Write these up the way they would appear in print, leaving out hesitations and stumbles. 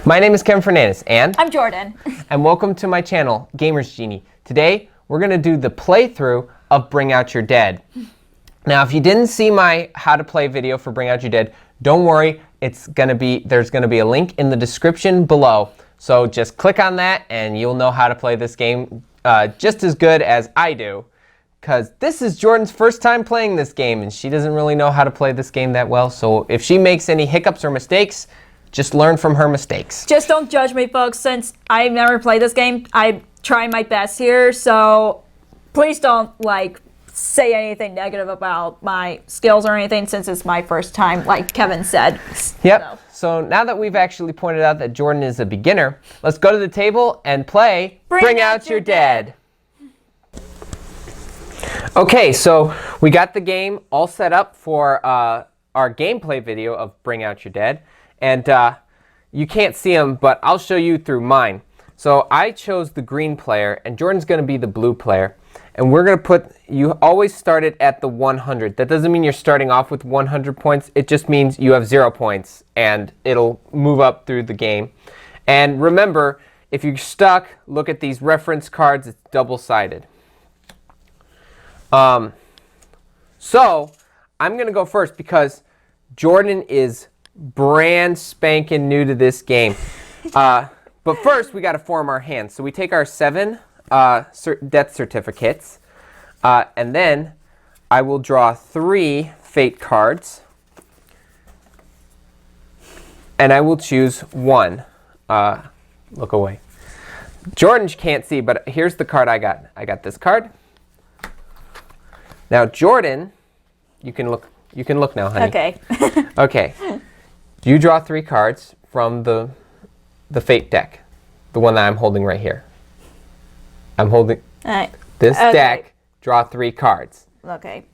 My name is Kevin Fernandez, and I'm Jordan. And welcome to my channel, Gamers Genie. Today, we're going to do the playthrough of Bring Out Your Dead. Now, if you didn't see my how to play video for Bring Out Your Dead, don't worry, there's going to be a link in the description below. So just click on that and you'll know how to play this game just as good as I do. Because this is Jordan's first time playing this game and she doesn't really know how to play this game that well. So if she makes any hiccups or mistakes, just learn from her mistakes. Just don't judge me, folks, since I've never played this game. I try my best here, so please don't say anything negative about my skills or anything, since it's my first time, like Kevin said. Yep. So now that we've actually pointed out that Jordan is a beginner, let's go to the table and play Bring Out Your Dead. Okay, so we got the game all set up for our gameplay video of Bring Out Your Dead. And you can't see them, but I'll show you through mine. So I chose the green player, and Jordan's going to be the blue player. And we're going to you always start it at the 100. That doesn't mean you're starting off with 100 points. It just means you have 0 points, and it'll move up through the game. And remember, if you're stuck, look at these reference cards. It's double-sided. So I'm going to go first because Jordan is brand spanking new to this game. But first, we got to form our hands. So we take our 7 death certificates, and then I will draw 3 fate cards, and I will choose 1. Look away. Jordan can't see, but here's the card I got. I got this card. Now, Jordan, you can look now, honey. Okay. Okay. You draw 3 cards from the fate deck, the one that I'm holding right here. I'm holding this deck. Draw 3 cards. Okay.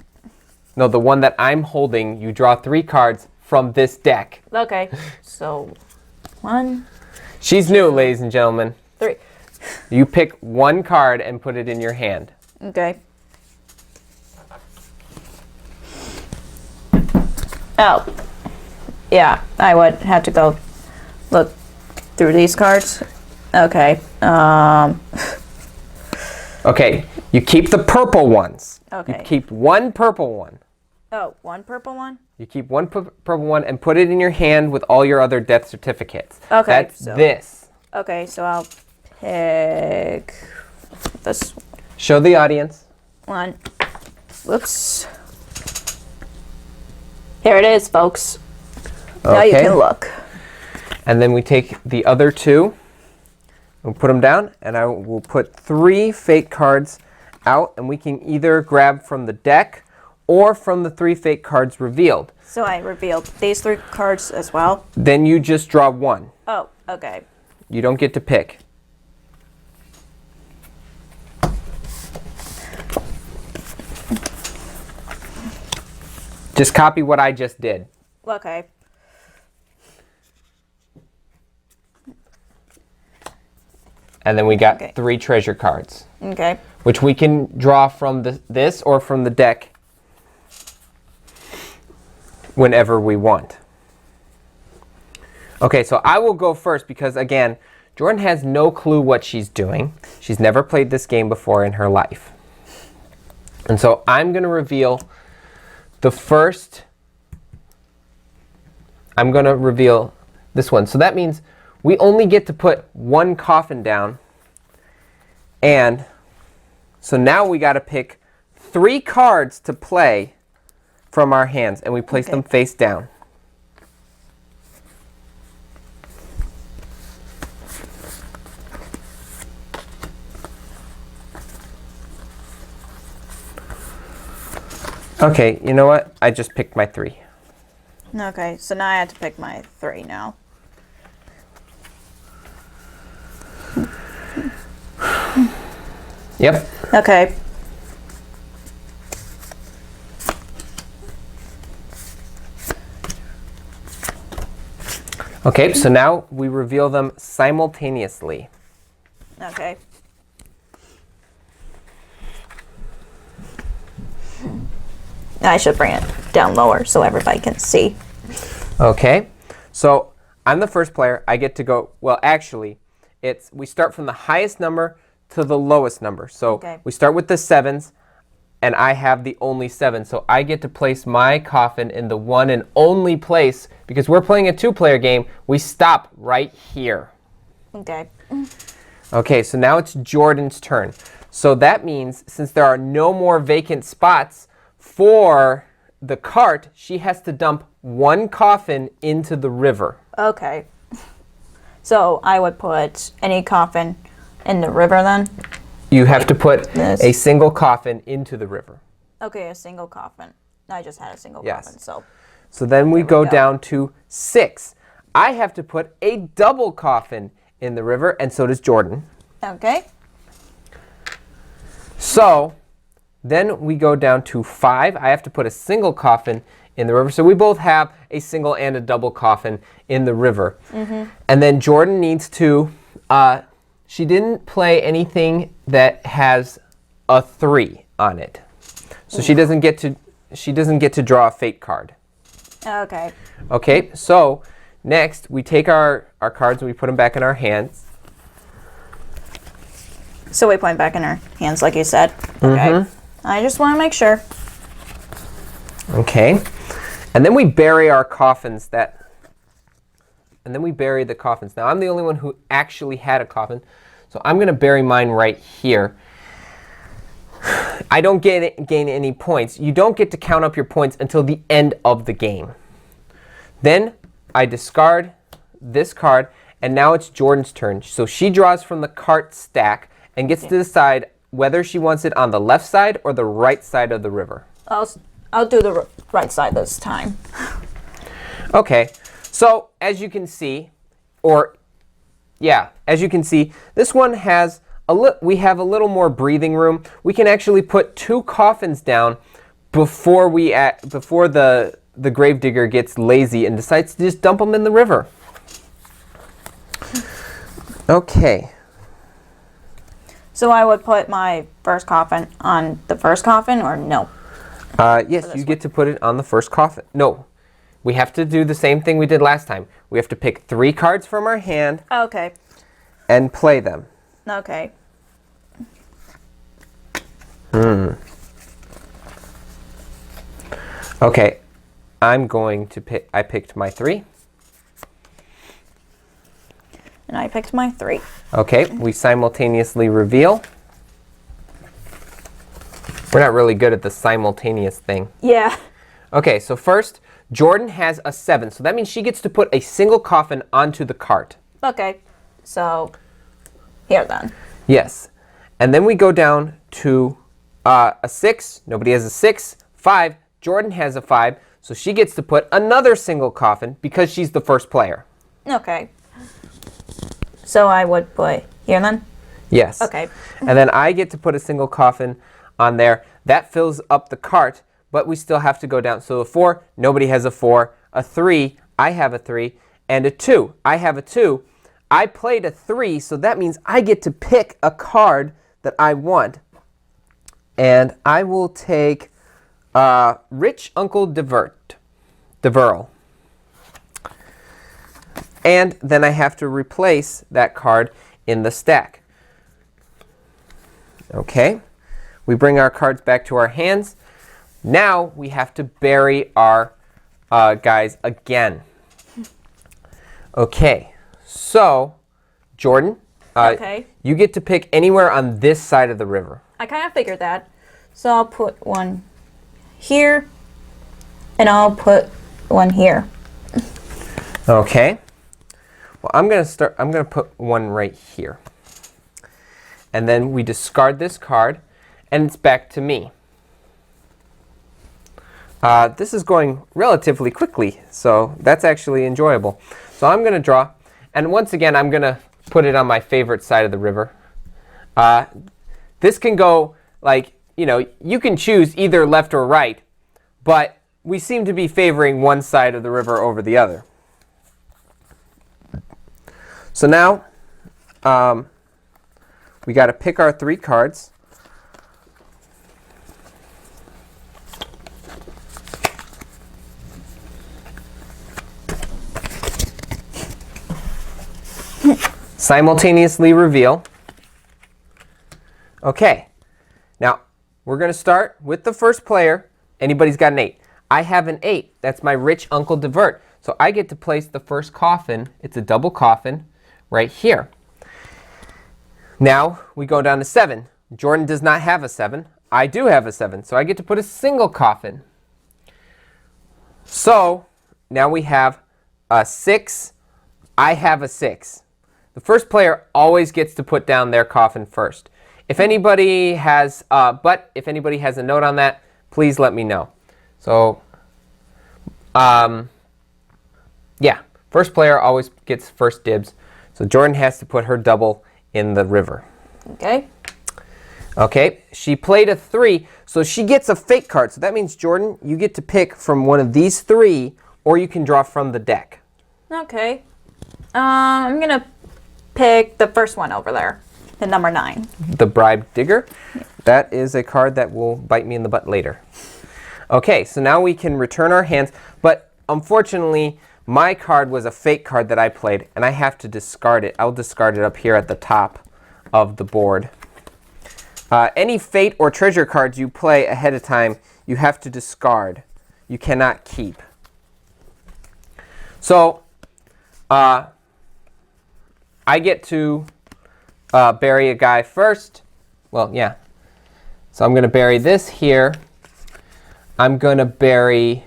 No, the one that I'm holding, you draw 3 cards from this deck. Okay. So 1. She's new, ladies and gentlemen. 3. You pick 1 card and put it in your hand. Okay. Oh. Yeah, I would have to go look through these cards. Okay. Okay, you keep the purple ones. Okay. You keep 1 purple one. Oh, 1 purple one? You keep 1 purple one and put it in your hand with all your other death certificates. Okay. That's this. Okay, so I'll pick this Show the audience. one. Whoops. Here it is, folks. Now you can look. And then we take the other 2. We'll put them down, and I will put 3 fate cards out, and we can either grab from the deck or from the 3 fate cards revealed. So I revealed these 3 cards as well? Then you just draw 1. Oh, okay. You don't get to pick. Just copy what I just did. Okay. And then we got 3 treasure cards. Okay. Which we can draw from this or from the deck whenever we want. Okay, so I will go first because, again, Jordan has no clue what she's doing. She's never played this game before in her life. And so I'm going to reveal the first. I'm going to reveal this one. So that means we only get to put 1 coffin down. And so now we got to pick 3 cards to play from our hands. And we place them face down. Okay, you know what? I just picked my 3. Okay, so now I have to pick my 3 now. Yep. Okay. Okay, so now we reveal them simultaneously. Okay. I should bring it down lower so everybody can see. Okay, so I'm the first player. I get to go. Well, actually, we start from the highest number to the lowest number. So we start with the 7s, and I have the only 7. So I get to place my coffin in the one and only place, because we're playing a 2-player game. We stop right here. Okay. Okay, so now it's Jordan's turn. So that means since there are no more vacant spots for the cart, she has to dump one coffin into the river. Okay. So I would put any coffin in the river then? You have to put a single coffin into the river. Okay, a single coffin. I just had a single coffin, so. So then we go down to 6. I have to put a double coffin in the river, and so does Jordan. Okay. So then we go down to 5. I have to put a single coffin in the river. So we both have a single and a double coffin in the river. And then Jordan needs to, she didn't play anything that has a 3 on it. So she doesn't get to draw a fate card. Okay. Okay, so next we take our cards and we put them back in our hands. So we put them back in our hands like you said. Okay. I just want to make sure. Okay. And then we bury our coffins and then we bury the coffins. Now I'm the only one who actually had a coffin, so I'm going to bury mine right here. I don't gain any points. You don't get to count up your points until the end of the game. Then I discard this card, and now it's Jordan's turn. So she draws from the cart stack and gets to decide whether she wants it on the left side or the right side of the river. I'll do the right side this time. Okay, so as you can see, this one has we have a little more breathing room. We can actually put 2 coffins down before the gravedigger gets lazy and decides to just dump them in the river. Okay. So I would put my first coffin on the first coffin, or no? Yes, you get to put it on the first coffin. No, we have to do the same thing we did last time. We have to pick 3 cards from our hand. Okay. And play them. Okay. Okay, I'm going to pick. I picked my 3. And I picked my 3. Okay, we simultaneously reveal. We're not really good at the simultaneous thing. Yeah. Okay, so first, Jordan has a 7, so that means she gets to put a single coffin onto the cart. Okay, so here then. Yes, and then we go down to a 6. Nobody has a 6. 5. Jordan has a 5, so she gets to put another single coffin because she's the first player. Okay. So I would put here then? Yes. Okay. And then I get to put a single coffin on there. That fills up the cart, but we still have to go down. So a 4, nobody has a 4. A 3, I have a 3. And a 2, I have a 2. I played a 3, so that means I get to pick a card that I want. And I will take Rich Uncle Deverl. And then I have to replace that card in the stack. Okay. We bring our cards back to our hands. Now we have to bury our guys again. Okay. So, Jordan, you get to pick anywhere on this side of the river. I kind of figured that. So I'll put one here, and I'll put one here. Okay. Well, I'm going to put one right here. And then we discard this card, and it's back to me. This is going relatively quickly, so that's actually enjoyable. So I'm going to draw, and once again, I'm going to put it on my favorite side of the river. This can go, like, you can choose either left or right, but we seem to be favoring one side of the river over the other. So now, we got to pick our 3 cards. simultaneously reveal. Okay, now we're going to start with the first player. Anybody's got an 8. I have an 8. That's my rich Uncle Divert. So I get to place the first coffin. It's a double coffin right here. Now we go down to 7. Jordan does not have a 7. I do have a 7. So I get to put a single coffin. So now we have a 6. I have a 6. The first player always gets to put down their coffin first. If anybody has, if anybody has a note on that, please let me know. So, yeah, first player always gets first dibs. So Jordan has to put her double in the river. Okay. Okay, she played a 3, so she gets a fake card. So that means, Jordan, you get to pick from one of these 3, or you can draw from the deck. Okay. I'm going to pick the first one over there, the number 9. The Bribe Digger. That is a card that will bite me in the butt later. Okay, so now we can return our hands, but unfortunately, my card was a fake card that I played, and I have to discard it. I'll discard it up here at the top of the board. Any fate or treasure cards you play ahead of time, you have to discard. You cannot keep. So, I get to bury a guy first. Well, yeah. So I'm going to bury this here. I'm going to bury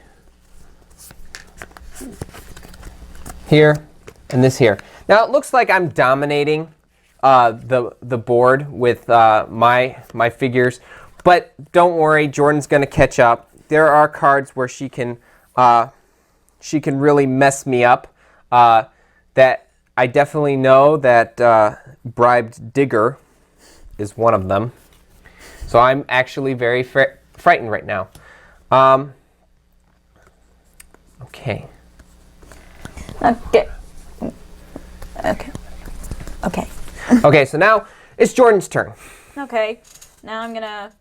here and this here. Now it looks like I'm dominating the board with my figures, but don't worry, Jordan's going to catch up. There are cards where she can really mess me up. That I definitely know that Bribed Digger is one of them. So I'm actually very frightened right now. Okay. Okay. Okay. Okay. Okay, so now it's Jordan's turn. Okay. Now I'm going to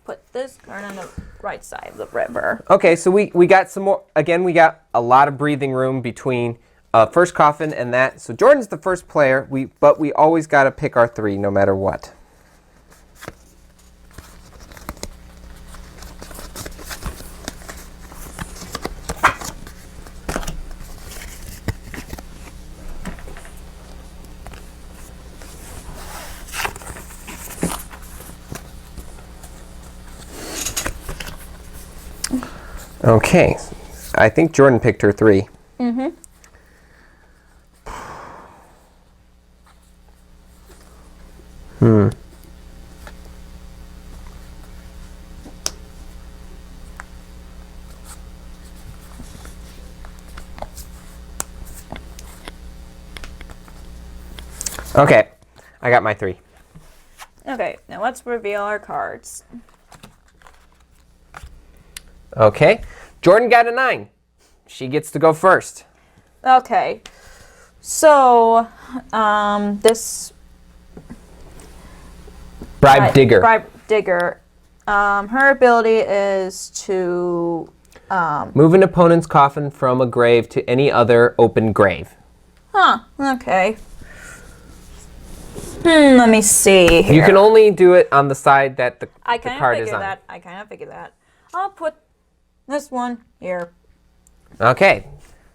put this card on the right side of the river. Okay, so we got some more. Again, we got a lot of breathing room between first coffin and that. So Jordan's the first player, but we always got to pick our 3 no matter what. Okay, I think Jordan picked her 3. Mm-hmm. Okay, I got my 3. Okay, now let's reveal our cards. Okay, Jordan got a 9. She gets to go first. Okay, so this Bribe Digger. Bribe Digger. Her ability is to move an opponent's coffin from a grave to any other open grave. Huh. Okay. Let me see here. You can only do it on the side that the card is on. I kind of figured that. I'll put this one here. Okay.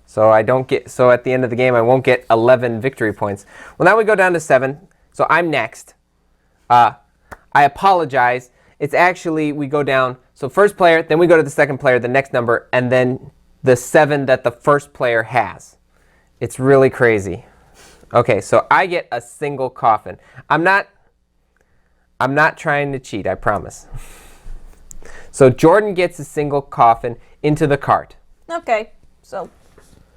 So I don't get. So at the end of the game, I won't get 11 victory points. Well, now we go down to 7. So I'm next. I apologize. It's actually we go down. So first player, then we go to the second player, the next number, and then the 7 that the first player has. It's really crazy. Okay, so I get a single coffin. I'm not trying to cheat, I promise. So Jordan gets a single coffin into the cart. Okay, so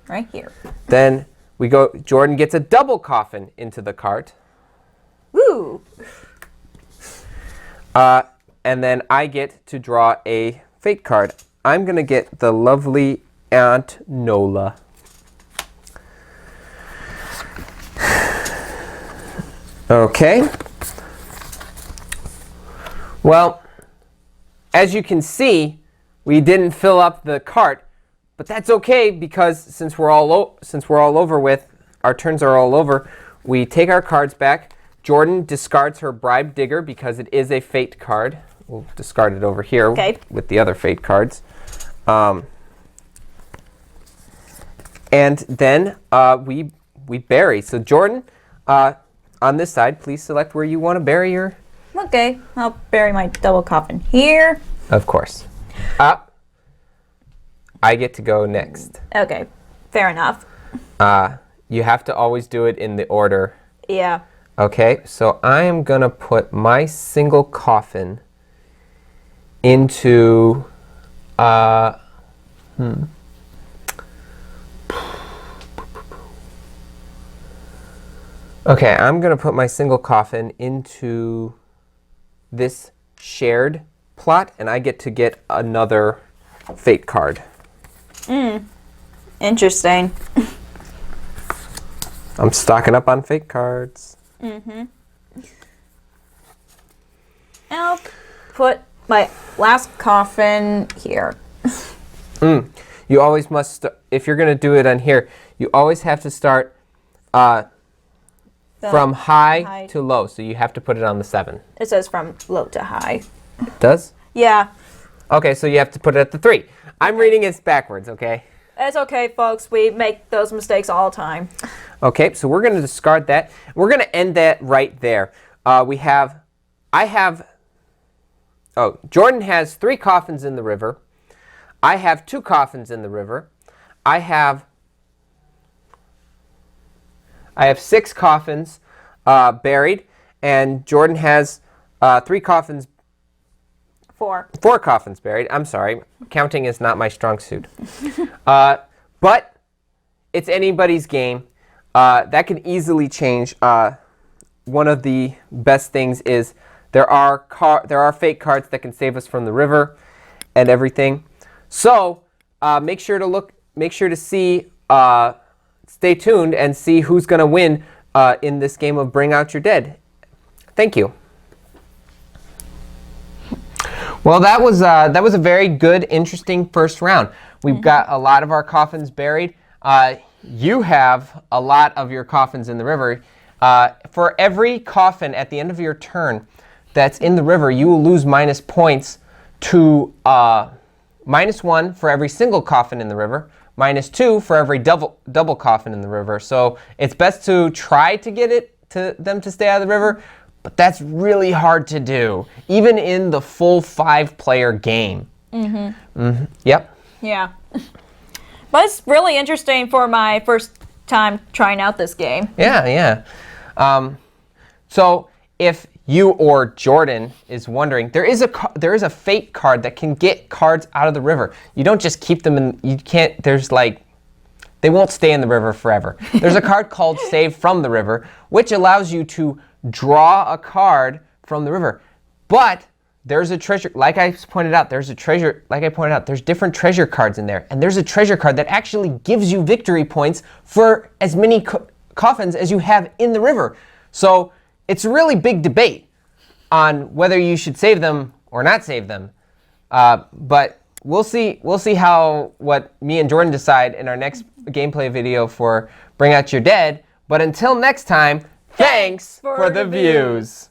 right here. Then we go, Jordan gets a double coffin into the cart. Woo! And then I get to draw a fate card. I'm going to get the lovely Aunt Nola. Okay. Well, as you can see, we didn't fill up the cart, but that's okay because since we're all over with, our turns are all over, we take our cards back. Jordan discards her Bribe Digger because it is a fate card. We'll discard it over here with the other fate cards. And then we bury. So Jordan, on this side, please select where you want to bury your... Okay, I'll bury my double coffin here. Of course. I get to go next. Okay, fair enough. You have to always do it in the order. Yeah. Okay, so I am going to put my single coffin into... Okay, I'm going to put my single coffin into this shared plot, and I get to get another fate card. Interesting. I'm stocking up on fate cards. I'll put my last coffin here. You always must, if you're going to do it on here, you always have to start from high to low. So you have to put it on the 7. It says from low to high. It does? Yeah. Okay, so you have to put it at the 3. I'm reading it backwards, okay? It's okay, folks. We make those mistakes all the time. Okay, so we're going to discard that. We're going to end that right there. Jordan has 3 coffins in the river. I have 2 coffins in the river. I have 6 coffins buried, and Jordan has 3 coffins. 4. 4 coffins buried. I'm sorry. Counting is not my strong suit. But it's anybody's game. That can easily change. One of the best things is there are fake cards that can save us from the river and everything. So make sure to see, stay tuned and see who's going to win in this game of Bring Out Your Dead. Thank you. Well, that was a very good, interesting first round. We've got a lot of our coffins buried. You have a lot of your coffins in the river. For every coffin at the end of your turn that's in the river, you will lose minus points to -1 for every single coffin in the river, -2 for every double coffin in the river. So it's best to try to get them to stay out of the river, but that's really hard to do, even in the full 5-player game. Yep. Yeah. But it's really interesting for my first time trying out this game. Yeah. So if you or Jordan is wondering, there is a fate card that can get cards out of the river. You don't just keep them in. You can't. They won't stay in the river forever. There's a card called Save from the River, which allows you to draw a card from the river. But there's a treasure, like I pointed out, there's different treasure cards in there. And there's a treasure card that actually gives you victory points for as many coffins as you have in the river. So it's a really big debate on whether you should save them or not save them. But we'll see what me and Jordan decide in our next gameplay video for Bring Out Your Dead. But until next time, thanks for the views.